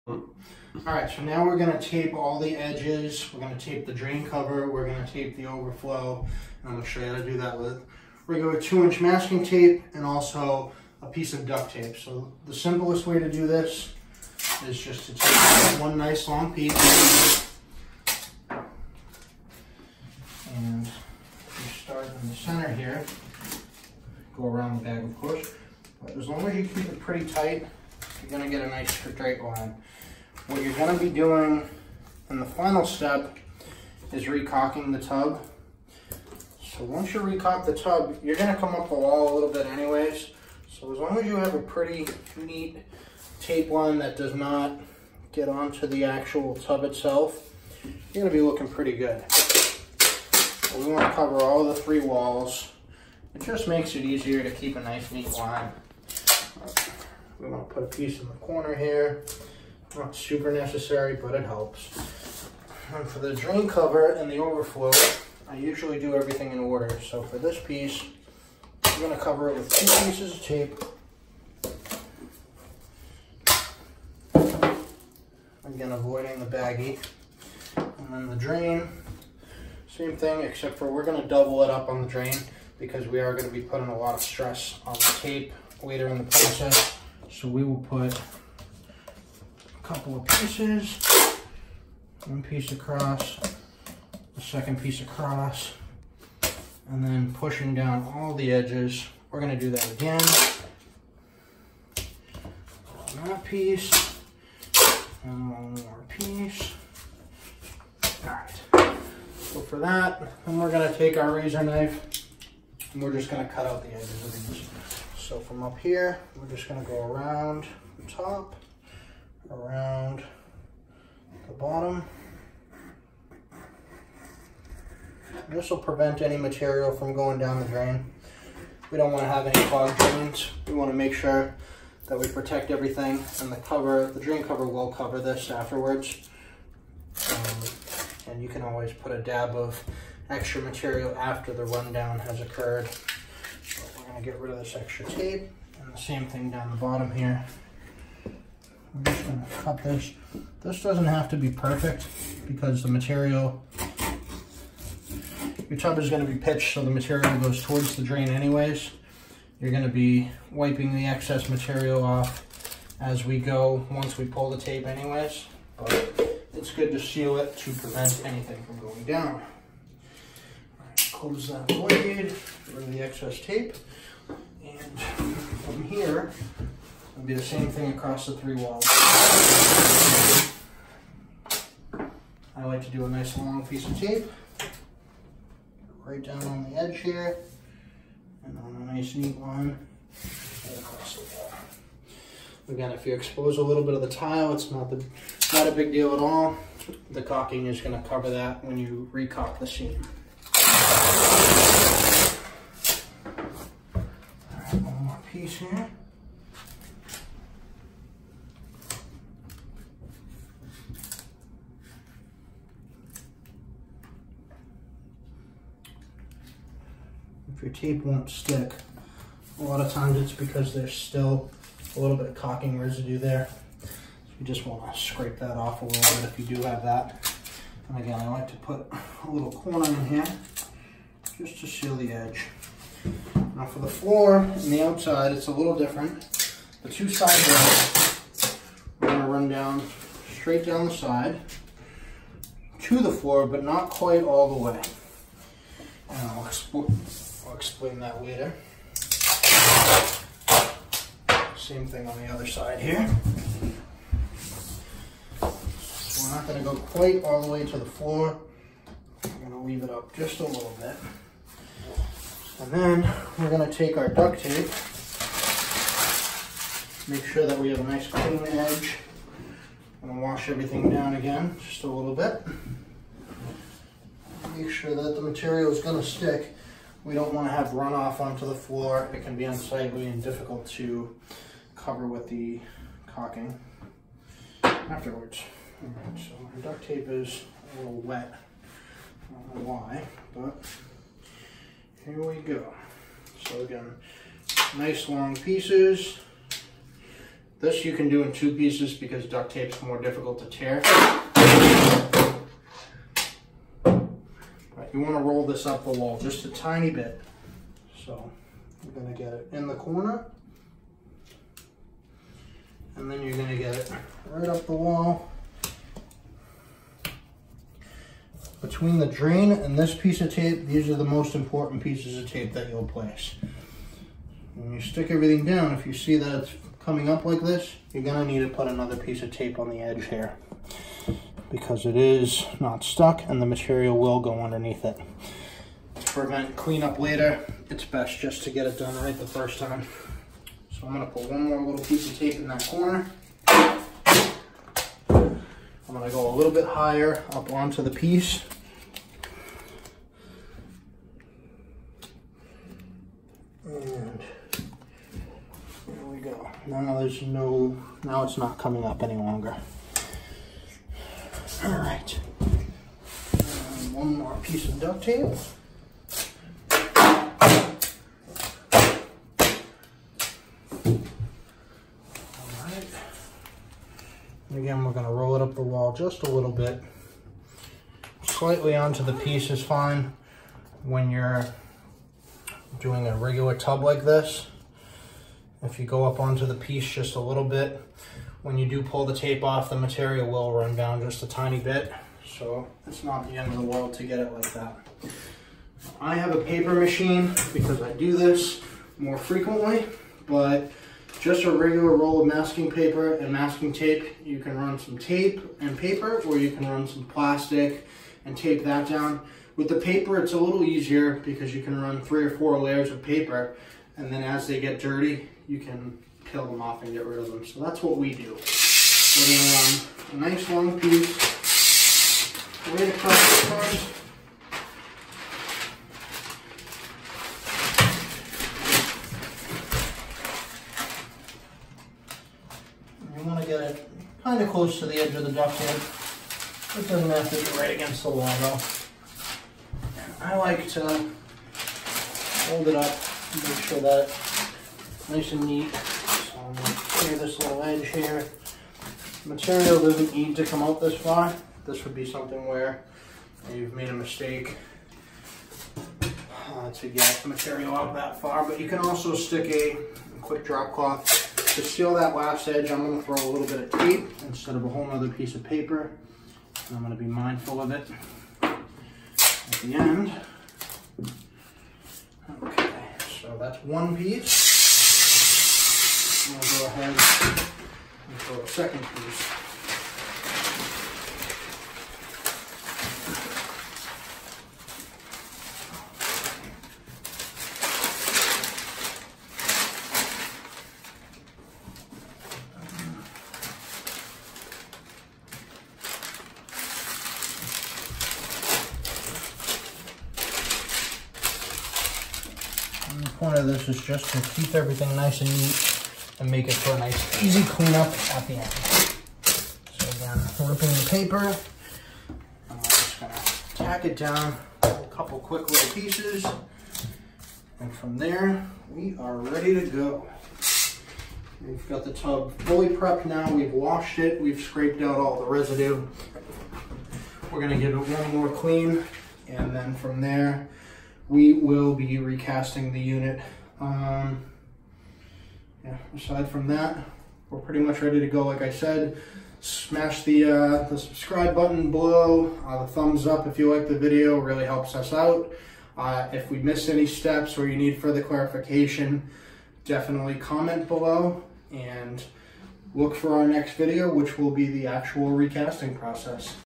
Alright, so now we're going to tape all the edges. We're going to tape the drain cover. We're going to tape the overflow. And I'm going to show you how to do that with regular 2-inch masking tape and also a piece of duct tape. So the simplest way to do this is just to take one nice long piece. And you start in the center here. Go around the bag, of course. But as long as you keep it pretty tight, you're going to get a nice straight line. What you're going to be doing in the final step is recocking the tub. So once you recock the tub, you're going to come up the wall a little bit anyways. So as long as you have a pretty neat tape line that does not get onto the actual tub itself, you're going to be looking pretty good. So we want to cover all the 3 walls. It just makes it easier to keep a nice neat line. We want to put a piece in the corner here. Not super necessary, but it helps. And for the drain cover and the overflow, I usually do everything in order. So for this piece, I'm going to cover it with 2 pieces of tape. Again, avoiding the baggie. And then the drain, same thing, except for we're going to double it up on the drain because we are going to be putting a lot of stress on the tape later in the process. So we will put a couple of pieces, 1 piece across, the 2nd piece across, and then pushing down all the edges. We're going to do that again on that piece, and 1 more piece. Alright, so for that, then we're going to take our razor knife and we're just going to cut out the edges of these. So from up here, we're just going to go around the top, around the bottom. This will prevent any material from going down the drain. We don't want to have any clogged drains. We want to make sure that we protect everything, and the drain cover will cover this afterwards. And you can always put a dab of extra material after the rundown has occurred. So we're going to get rid of this extra tape, and the same thing down the bottom here. I'm just going to cut this. This doesn't have to be perfect because the material, your tub is going to be pitched so the material goes towards the drain anyways. You're going to be wiping the excess material off as we go once we pull the tape anyways, but it's good to seal it to prevent anything from going down. All right, close that blade, get rid of the excess tape, and from here, it'll be the same thing across the 3 walls. I like to do a nice long piece of tape right down on the edge here, and on a nice neat line right across the wall. Again, if you expose a little bit of the tile, it's not a big deal at all. The caulking is going to cover that when you recaulk the seam. All right, 1 more piece here. If your tape won't stick, a lot of times it's because there's still a little bit of caulking residue there. So you just want to scrape that off a little bit if you do have that. And again, I like to put a little corner in here just to seal the edge. Now for the floor and the outside, it's a little different. The 2 side rails, we're going to run down straight down the side to the floor, but not quite all the way. And I'll explain that later. Same thing on the other side here. So we're not going to go quite all the way to the floor. We're going to leave it up just a little bit. And then we're going to take our duct tape, make sure that we have a nice clean edge. I'm going to wash everything down again just a little bit. Make sure that the material is going to stick. We don't want to have runoff onto the floor. It can be unsightly and difficult to cover with the caulking afterwards. Alright, so our duct tape is a little wet. I don't know why, but here we go. So again, nice long pieces. This you can do in 2 pieces because duct tape's more difficult to tear. But you want to roll this up the wall just a tiny bit. So you're going to get it in the corner, and then you're going to get it right up the wall. Between the drain and this piece of tape, these are the most important pieces of tape that you'll place. When you stick everything down, if you see that it's coming up like this, you're going to need to put another piece of tape on the edge here, because it is not stuck and the material will go underneath it. To prevent cleanup later, it's best just to get it done right the first time. So I'm going to put one more little piece of tape in that corner. I'm going to go a little bit higher up onto the piece. And there we go. Now it's not coming up any longer. All right. And one more piece of duct tape. Again, we're going to roll it up the wall just a little bit. Slightly onto the piece is fine when you're doing a regular tub like this. If you go up onto the piece just a little bit, when you do pull the tape off, the material will run down just a tiny bit. So it's not the end of the world to get it like that. I have a paper machine because I do this more frequently, but just a regular roll of masking paper and masking tape, you can run some tape and paper, or you can run some plastic and tape that down. With the paper, it's a little easier because you can run 3 or 4 layers of paper, and then as they get dirty, you can peel them off and get rid of them. So that's what we do. We're going to run a nice long piece right across the front. You want to get it kind of close to the edge of the duct tape. It doesn't have to be right against the wall though. I like to hold it up and make sure that it's nice and neat. So I'm going to clear this little edge here. The material doesn't need to come out this far. This would be something where you've made a mistake to get material out that far, but you can also stick a quick drop cloth. To seal that last edge, I'm going to throw a little bit of tape instead of a whole other piece of paper. And I'm going to be mindful of it at the end. Okay, so that's one piece. I'm going to go ahead and throw a second piece. The point of this is just to keep everything nice and neat and make it for a nice easy cleanup at the end. So again, ripping the paper, I'm just going to tack it down a couple quick little pieces, and from there we are ready to go. We've got the tub fully prepped now, we've washed it, we've scraped out all the residue. We're going to give it one more clean, and then from there we will be recasting the unit. Aside from that, we're pretty much ready to go. Like I said, smash the subscribe button below, the thumbs up if you like the video, really helps us out. If we missed any steps or you need further clarification, definitely comment below and look for our next video, which will be the actual recasting process.